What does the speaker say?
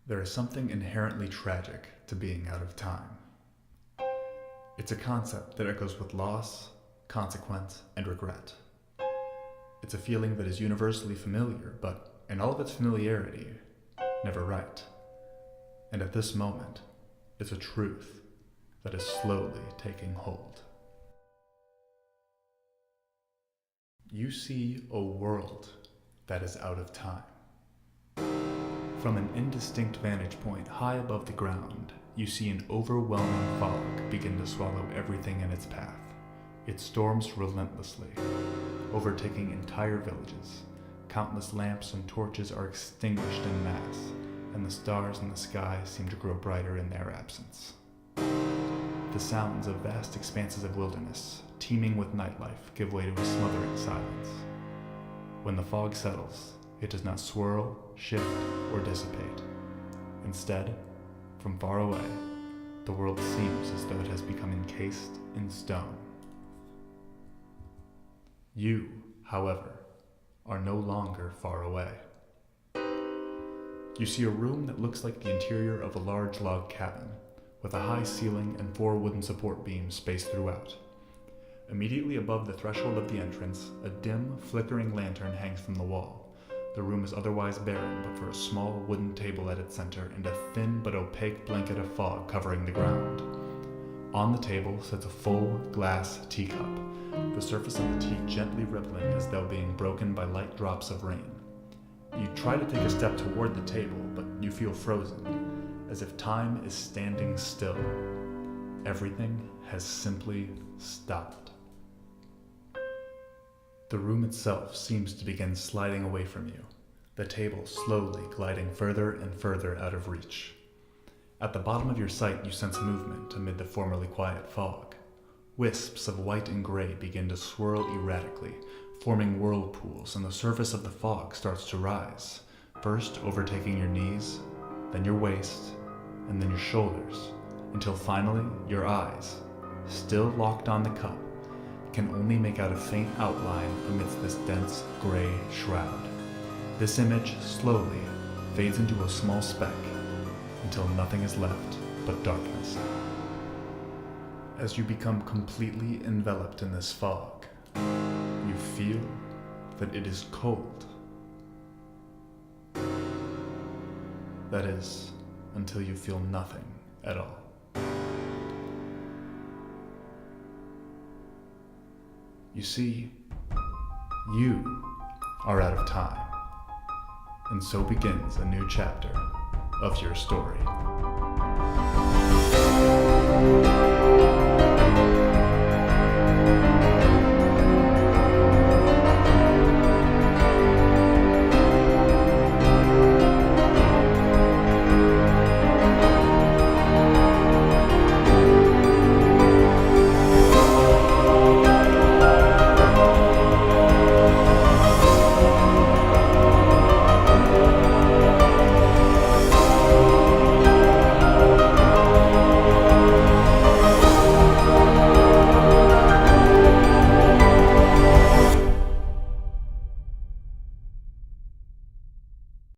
There is something inherently tragic to being out of time. It's a concept that echoes with loss, consequence, and regret. It's a feeling that is universally familiar, but in all of its familiarity, never right. And at this moment, it's a truth that is slowly taking hold. You see a world that is out of time. From an indistinct vantage point high above the ground, you see an overwhelming fog begin to swallow everything in its path. It storms relentlessly, overtaking entire villages. Countless lamps and torches are extinguished en masse, and the stars in the sky seem to grow brighter in their absence. The sounds of vast expanses of wilderness, teeming with nightlife, give way to a smothering silence. When the fog settles, it does not swirl, shift, or dissipate. Instead, from far away, the world seems as though it has become encased in stone. You, however, are no longer far away. You see a room that looks like the interior of a large log cabin, with a high ceiling and 4 wooden support beams spaced throughout. Immediately above the threshold of the entrance, a dim, flickering lantern hangs from the wall. The room is otherwise barren but for a small wooden table at its center and a thin but opaque blanket of fog covering the ground. On the table sits a full glass teacup, the surface of the tea gently rippling as though being broken by light drops of rain. You try to take a step toward the table, but you feel frozen, as if time is standing still. Everything has simply stopped. The room itself seems to begin sliding away from you, the table slowly gliding further and further out of reach. At the bottom of your sight, you sense movement amid the formerly quiet fog. Wisps of white and gray begin to swirl erratically, forming whirlpools, and the surface of the fog starts to rise, first overtaking your knees, then your waist, and then your shoulders, until finally your eyes, still locked on the cup, can only make out a faint outline amidst this dense gray shroud. This image slowly fades into a small speck until nothing is left but darkness. As you become completely enveloped in this fog, you feel that it is cold. That is, until you feel nothing at all. You see, you are out of time, and so begins a new chapter of your story.